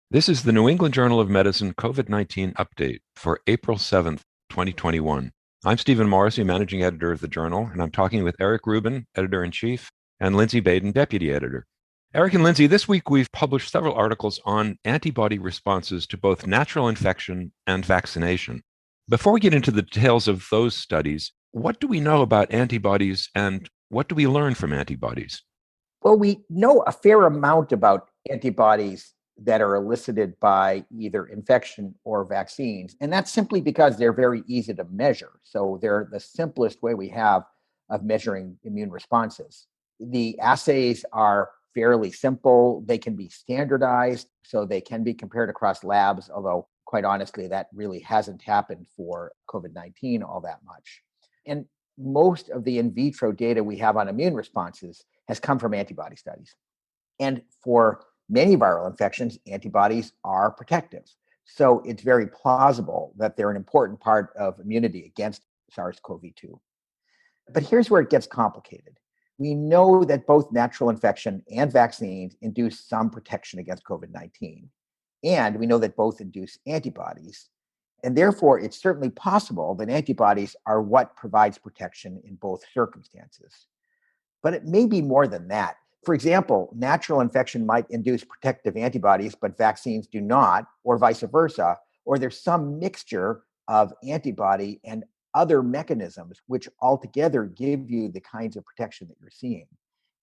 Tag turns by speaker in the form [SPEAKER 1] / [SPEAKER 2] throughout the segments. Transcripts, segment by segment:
[SPEAKER 1] This is the New England Journal of Medicine COVID-19 update for April 7th, 2021. I'm Stephen Morrissey, managing editor of the journal, and I'm talking with Eric Rubin, editor-in-chief, and Lindsey Baden, deputy editor. Eric and Lindsey, this week we've published several articles on antibody responses to both natural infection and vaccination. Before we get into the details of those studies, what do we know about antibodies and what do we learn from antibodies?
[SPEAKER 2] Well, we know a fair amount about antibodies that are elicited by either infection or vaccines. And that's simply because they're very easy to measure. So they're the simplest way we have of measuring immune responses. The assays are fairly simple. They can be standardized, so they can be compared across labs, although, quite honestly, that really hasn't happened for COVID 19 all that much. And most of the in vitro data we have on immune responses has come from antibody studies. And for many viral infections, antibodies are protective. So it's very plausible that they're an important part of immunity against SARS-CoV-2. But here's where it gets complicated. We know that both natural infection and vaccines induce some protection against COVID 19. And we know that both induce antibodies. And therefore, it's certainly possible that antibodies are what provides protection in both circumstances. But it may be more than that. For example, natural infection might induce protective antibodies, but vaccines do not, or vice versa, or there's some mixture of antibody and other mechanisms which altogether give you the kinds of protection that you're seeing.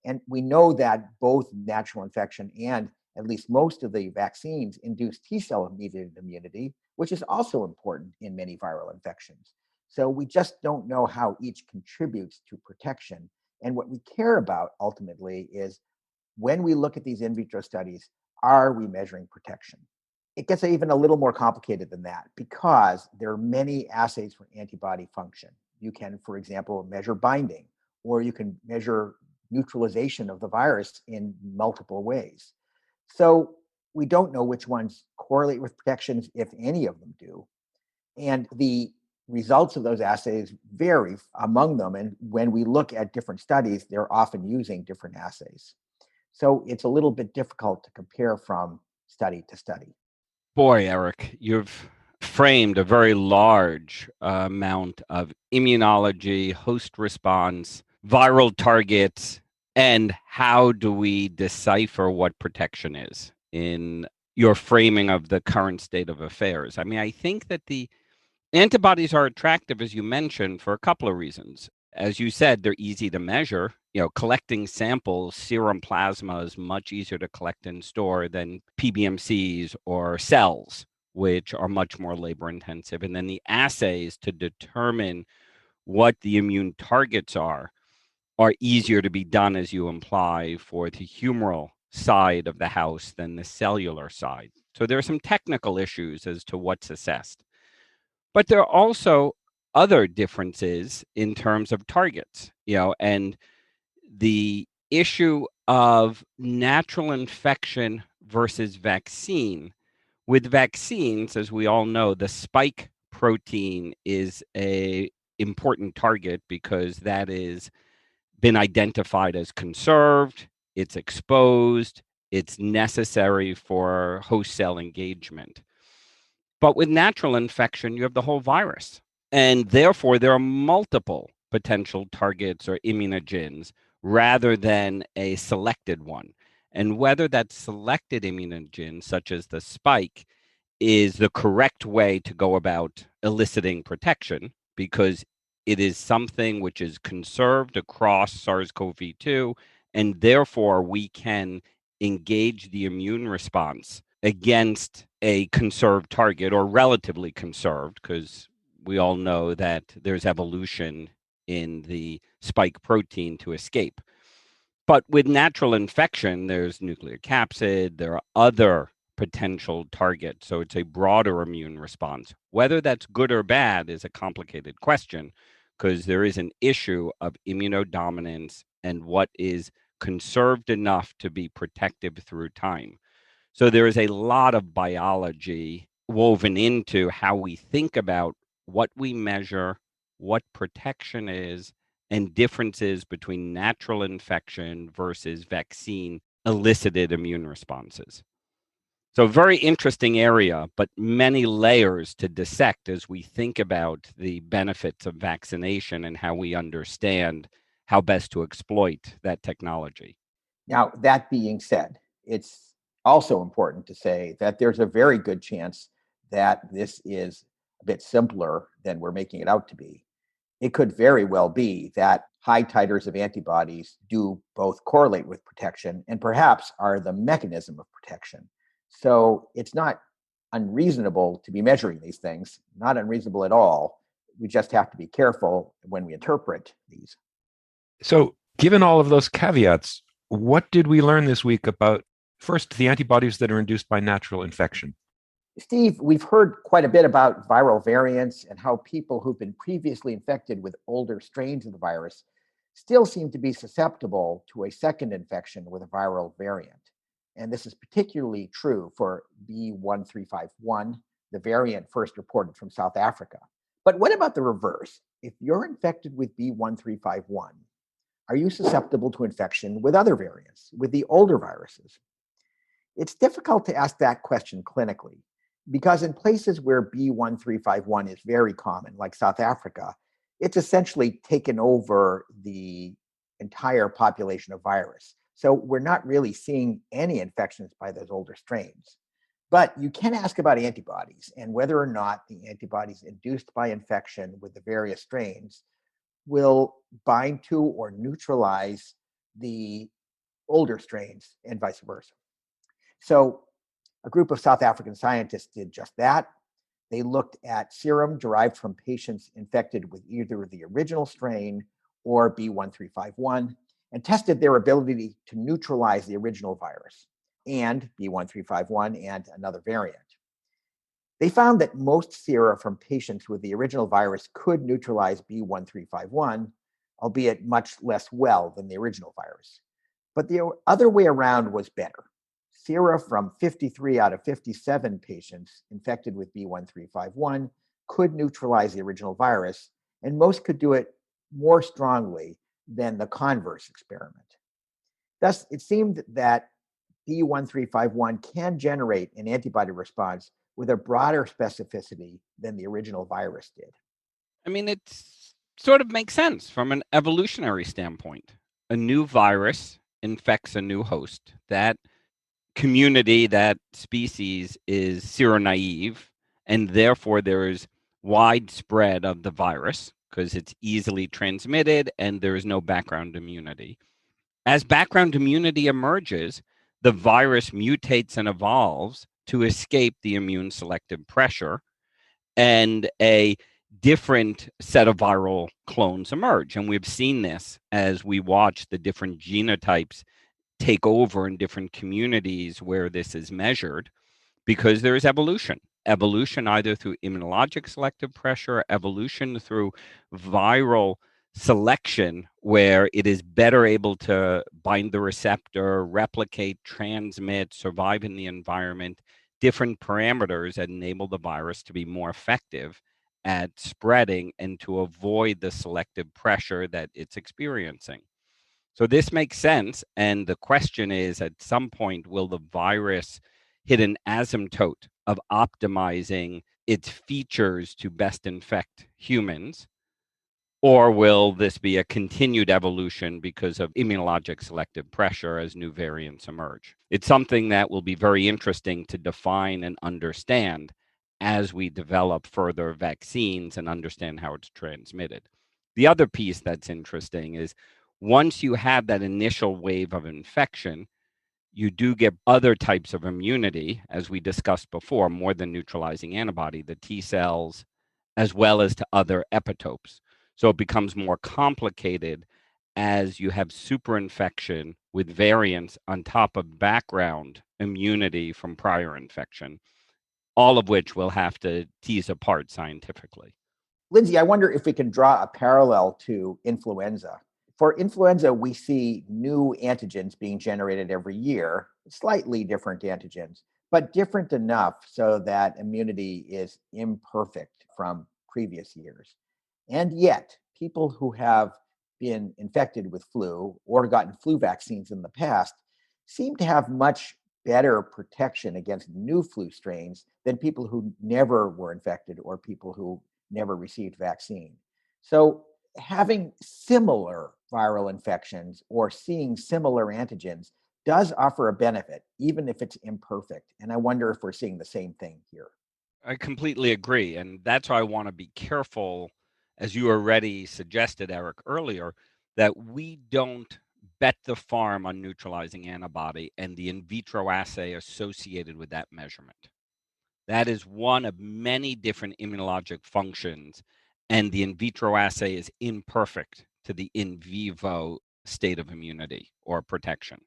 [SPEAKER 2] And we know that both natural infection and at least most of the vaccines induce T cell mediated immunity, which is also important in many viral infections. So we just don't know how each contributes to protection. And what we care about ultimately is when we look at these in vitro studies, are we measuring protection? It gets even a little more complicated than that because there are many assays for antibody function. You can, for example, measure binding, or you can measure neutralization of the virus in multiple ways. So we don't know which ones correlate with protections, if any of them do. And the results of those assays vary among them. And when we look at different studies, they're often using different assays. So it's a little bit difficult to compare from study to study.
[SPEAKER 3] Boy, Eric, you've framed a very large amount of immunology, host response, viral targets, and how do we decipher what protection is in your framing of the current state of affairs? I mean, I think that the antibodies are attractive, as you mentioned, for a couple of reasons. As you said, they're easy to measure. Collecting samples, serum plasma is much easier to collect and store than PBMCs or cells, which are much more labor intensive. And then the assays to determine what the immune targets are easier to be done, as you imply, for the humoral side of the house than the cellular side. So there are some technical issues as to what's assessed. But there are also other differences in terms of targets, and the issue of natural infection versus vaccine. With vaccines, as we all know, the spike protein is a important target because that is been identified as conserved, it's exposed, it's necessary for host cell engagement. But with natural infection, you have the whole virus. And therefore, there are multiple potential targets or immunogens rather than a selected one. And whether that selected immunogen, such as the spike, is the correct way to go about eliciting protection, because it is something which is conserved across SARS-CoV-2, and therefore we can engage the immune response against a conserved target, or relatively conserved, because we all know that there's evolution in the spike protein to escape. But with natural infection, there's nucleic capsid, there are other potential targets. So it's a broader immune response. Whether that's good or bad is a complicated question, because there is an issue of immunodominance and what is conserved enough to be protective through time. So there is a lot of biology woven into how we think about what we measure, what protection is, and differences between natural infection versus vaccine elicited immune responses. So very interesting area, but many layers to dissect as we think about the benefits of vaccination and how we understand how best to exploit that technology.
[SPEAKER 2] Now, that being said, it's also important to say that there's a very good chance that this is a bit simpler than we're making it out to be. It could very well be that high titers of antibodies do both correlate with protection and perhaps are the mechanism of protection. So it's not unreasonable to be measuring these things, not unreasonable at all. We just have to be careful when we interpret these.
[SPEAKER 1] So, given all of those caveats, what did we learn this week about, first, the antibodies that are induced by natural infection?
[SPEAKER 2] Steve, we've heard quite a bit about viral variants and how people who've been previously infected with older strains of the virus still seem to be susceptible to a second infection with a viral variant. And this is particularly true for B1351, the variant first reported from South Africa. But what about the reverse? If you're infected with B1351, are you susceptible to infection with other variants, with the older viruses? It's difficult to ask that question clinically because in places where B1351 is very common, like South Africa, it's essentially taken over the entire population of virus. So we're not really seeing any infections by those older strains. But you can ask about antibodies and whether or not the antibodies induced by infection with the various strains will bind to or neutralize the older strains and vice versa. So a group of South African scientists did just that. They looked at serum derived from patients infected with either the original strain or B1351 and tested their ability to neutralize the original virus and B1351 and another variant. They found that most sera from patients with the original virus could neutralize B1351, albeit much less well than the original virus. But the other way around was better. Sera from 53 out of 57 patients infected with B1351 could neutralize the original virus, and most could do it more strongly than the converse experiment. Thus, it seemed that B1351 can generate an antibody response with a broader specificity than the original virus did.
[SPEAKER 3] I mean, it sort of makes sense from an evolutionary standpoint. A new virus infects a new host. That community, that species is seronaive, and therefore there is widespread of the virus because it's easily transmitted and there is no background immunity. As background immunity emerges, the virus mutates and evolves to escape the immune selective pressure, and a different set of viral clones emerge. And we've seen this as we watch the different genotypes take over in different communities where this is measured, because there is evolution. Evolution either through immunologic selective pressure, evolution through viral selection, where it is better able to bind the receptor, replicate, transmit, survive in the environment, different parameters that enable the virus to be more effective at spreading and to avoid the selective pressure that it's experiencing. So this makes sense. And the question is, at some point, will the virus hit an asymptote of optimizing its features to best infect humans? Or will this be a continued evolution because of immunologic selective pressure as new variants emerge? It's something that will be very interesting to define and understand as we develop further vaccines and understand how it's transmitted. The other piece that's interesting is once you have that initial wave of infection, you do get other types of immunity, as we discussed before, more than neutralizing antibody, the T cells, as well as to other epitopes. So it becomes more complicated as you have superinfection with variants on top of background immunity from prior infection, all of which we'll have to tease apart scientifically.
[SPEAKER 2] Lindsey, I wonder if we can draw a parallel to influenza. For influenza, we see new antigens being generated every year, slightly different antigens, but different enough so that immunity is imperfect from previous years. And yet, people who have been infected with flu or gotten flu vaccines in the past seem to have much better protection against new flu strains than people who never were infected or people who never received vaccine. So having similar viral infections or seeing similar antigens does offer a benefit, even if it's imperfect. And I wonder if we're seeing the same thing here.
[SPEAKER 3] I completely agree. And that's why I want to be careful, as you already suggested, Eric, earlier, that we don't bet the farm on neutralizing antibody and the in vitro assay associated with that measurement. That is one of many different immunologic functions, and the in vitro assay is imperfect to the in vivo state of immunity or protection.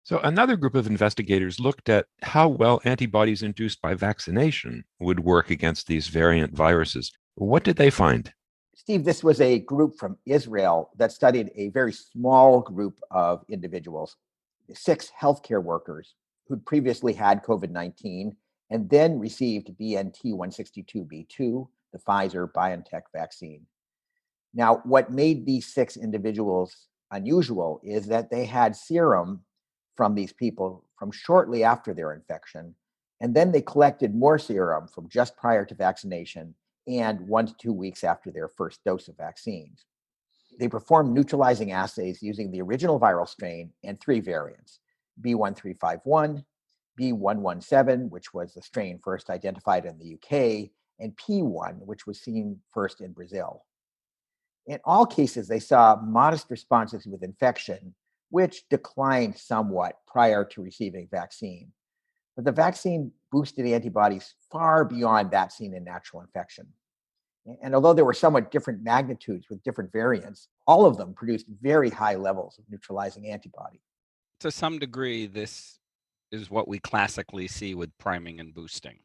[SPEAKER 1] So, another group of investigators looked at how well antibodies induced by vaccination would work against these variant viruses. What did they find?
[SPEAKER 2] Steve, this was a group from Israel that studied a very small group of individuals, 6 healthcare workers who'd previously had COVID-19 and then received BNT 162b2, the Pfizer BioNTech vaccine. Now, what made these 6 individuals unusual is that they had serum from these people from shortly after their infection, and then they collected more serum from just prior to vaccination and 1 to 2 weeks after their first dose of vaccines. They performed neutralizing assays using the original viral strain and 3 variants, B1351, B117, which was the strain first identified in the UK, and P1, which was seen first in Brazil. In all cases, they saw modest responses with infection, which declined somewhat prior to receiving vaccine. But the vaccine boosted antibodies far beyond that seen in natural infection. And although there were somewhat different magnitudes with different variants, all of them produced very high levels of neutralizing antibody.
[SPEAKER 3] To some degree, this is what we classically see with priming and boosting.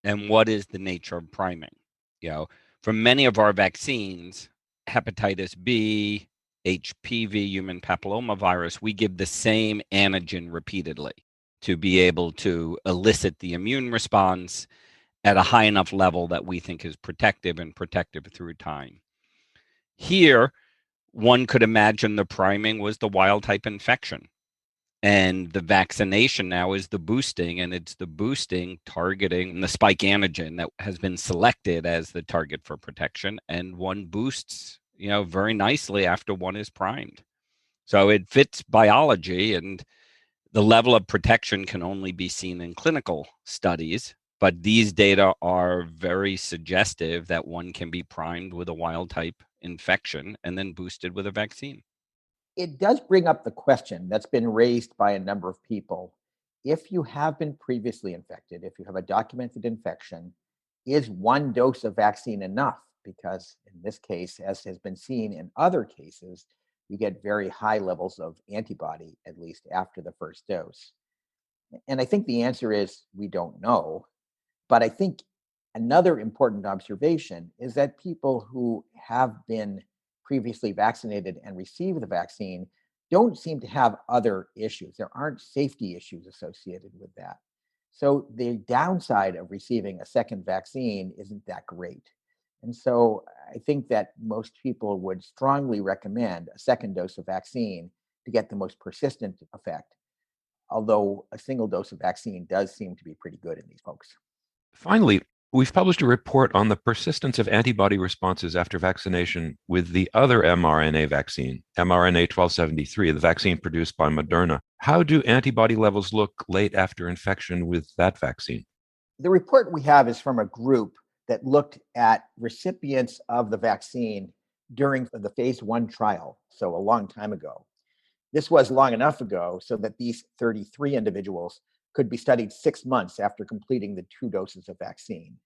[SPEAKER 3] And what is the nature of priming? For many of our vaccines, hepatitis B, HPV, human papillomavirus, we give the same antigen repeatedly to be able to elicit the immune response at a high enough level that we think is protective and protective through time. Here, one could imagine the priming was the wild type infection. And the vaccination now is the boosting, and it's the boosting targeting the spike antigen that has been selected as the target for protection. And one boosts, very nicely after one is primed. So it fits biology, and the level of protection can only be seen in clinical studies. But these data are very suggestive that one can be primed with a wild type infection and then boosted with a vaccine.
[SPEAKER 2] It does bring up the question that's been raised by a number of people. If you have been previously infected, if you have a documented infection, is 1 dose of vaccine enough? Because in this case, as has been seen in other cases, you get very high levels of antibody, at least after the first dose. And I think the answer is we don't know. But I think another important observation is that people who have been previously vaccinated and receive the vaccine don't seem to have other issues. There aren't safety issues associated with that. So the downside of receiving a second vaccine isn't that great. And so I think that most people would strongly recommend a second dose of vaccine to get the most persistent effect, although a single dose of vaccine does seem to be pretty good in these folks.
[SPEAKER 1] Finally, we've published a report on the persistence of antibody responses after vaccination with the other mRNA vaccine, mRNA 1273, the vaccine produced by Moderna. How do antibody levels look late after infection with that vaccine?
[SPEAKER 2] The report we have is from a group that looked at recipients of the vaccine during the phase 1 trial, so a long time ago. This was long enough ago so that these 33 individuals could be studied 6 months after completing the 2 doses of vaccine.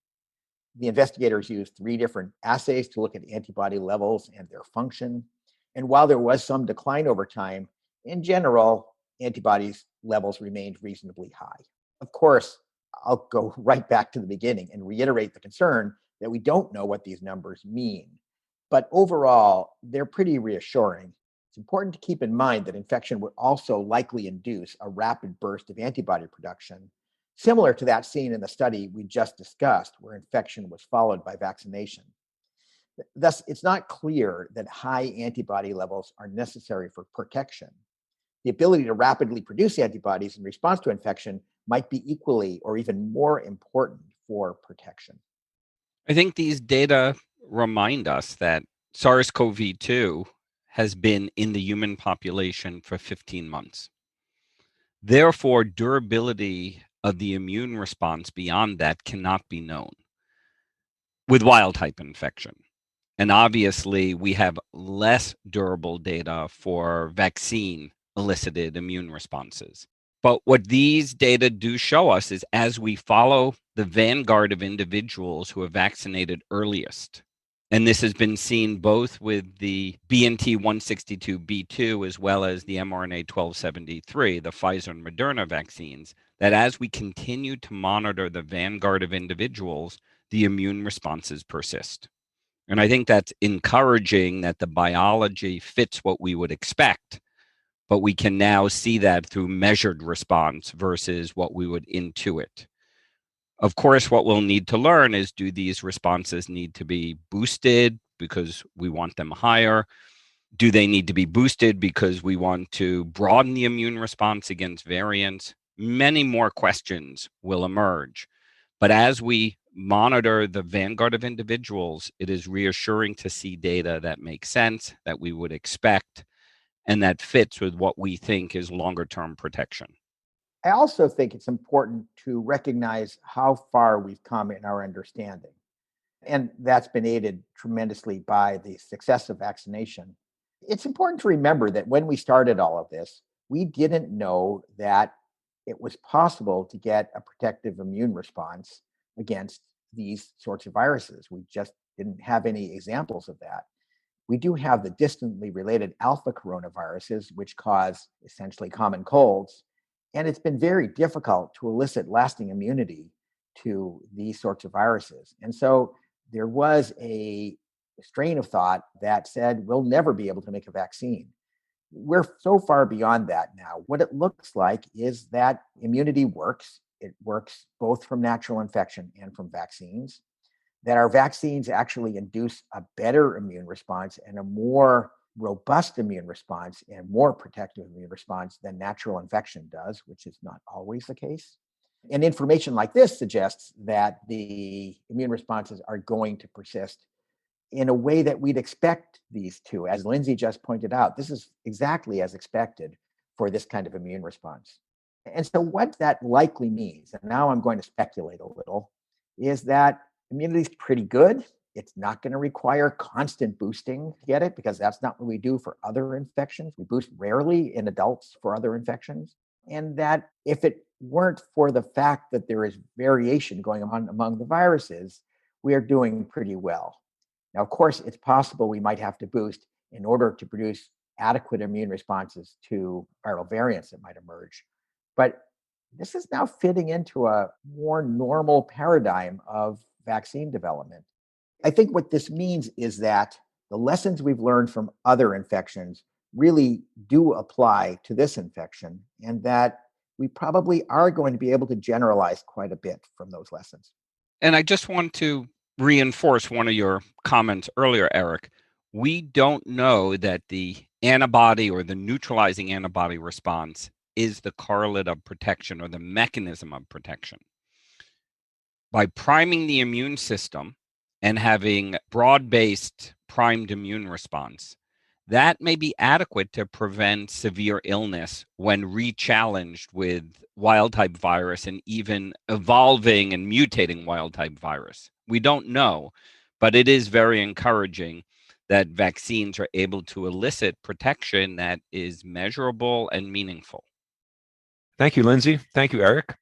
[SPEAKER 2] The investigators used 3 different assays to look at antibody levels and their function. And while there was some decline over time, in general, antibodies levels remained reasonably high. Of course, I'll go right back to the beginning and reiterate the concern that we don't know what these numbers mean. But overall, they're pretty reassuring. It's important to keep in mind that infection would also likely induce a rapid burst of antibody production, similar to that seen in the study we just discussed, where infection was followed by vaccination. Thus, it's not clear that high antibody levels are necessary for protection. the ability to rapidly produce antibodies in response to infection might be equally or even more important for protection.
[SPEAKER 3] I think these data remind us that SARS-CoV-2 has been in the human population for 15 months. Therefore, durability of the immune response beyond that cannot be known with wild type infection. And obviously, we have less durable data for vaccine elicited immune responses. But what these data do show us is as we follow the vanguard of individuals who are vaccinated earliest, and this has been seen both with the BNT162b2 as well as the mRNA 1273, the Pfizer and Moderna vaccines, that as we continue to monitor the vanguard of individuals, the immune responses persist. And I think that's encouraging that the biology fits what we would expect, but we can now see that through measured response versus what we would intuit. Of course, what we'll need to learn is, do these responses need to be boosted because we want them higher? Do they need to be boosted because we want to broaden the immune response against variants? Many more questions will emerge. But as we monitor the vanguard of individuals, it is reassuring to see data that makes sense, that we would expect, and that fits with what we think is longer term protection.
[SPEAKER 2] I also think it's important to recognize how far we've come in our understanding. And that's been aided tremendously by the success of vaccination. It's important to remember that when we started all of this, we didn't know that it was possible to get a protective immune response against these sorts of viruses. We just didn't have any examples of that. We do have the distantly related alpha coronaviruses, which cause essentially common colds. And it's been very difficult to elicit lasting immunity to these sorts of viruses. And so there was a strain of thought that said, we'll never be able to make a vaccine. We're so far beyond that now. What it looks like is that immunity works. It works both from natural infection and from vaccines, that our vaccines actually induce a better immune response and a more robust immune response and more protective immune response than natural infection does, which is not always the case. And information like this suggests that the immune responses are going to persist in a way that we'd expect these to. As Lindsey just pointed out, this is exactly as expected for this kind of immune response. And so what that likely means, and now I'm going to speculate a little, is that immunity is pretty good. It's not going to require constant boosting to get it, because that's not what we do for other infections. We boost rarely in adults for other infections. And that if it weren't for the fact that there is variation going on among the viruses, we are doing pretty well. Now, of course, it's possible we might have to boost in order to produce adequate immune responses to viral variants that might emerge. But this is now fitting into a more normal paradigm of vaccine development. I think what this means is that the lessons we've learned from other infections really do apply to this infection, and that we probably are going to be able to generalize quite a bit from those lessons.
[SPEAKER 3] And I just want to reinforce one of your comments earlier, Eric. We don't know that the antibody or the neutralizing antibody response is the correlate of protection or the mechanism of protection. By priming the immune system and having broad-based primed immune response, that may be adequate to prevent severe illness when re-challenged with wild-type virus and even evolving and mutating wild-type virus. We don't know, but it is very encouraging that vaccines are able to elicit protection that is measurable and meaningful.
[SPEAKER 1] Thank you, Lindsey. Thank you, Eric.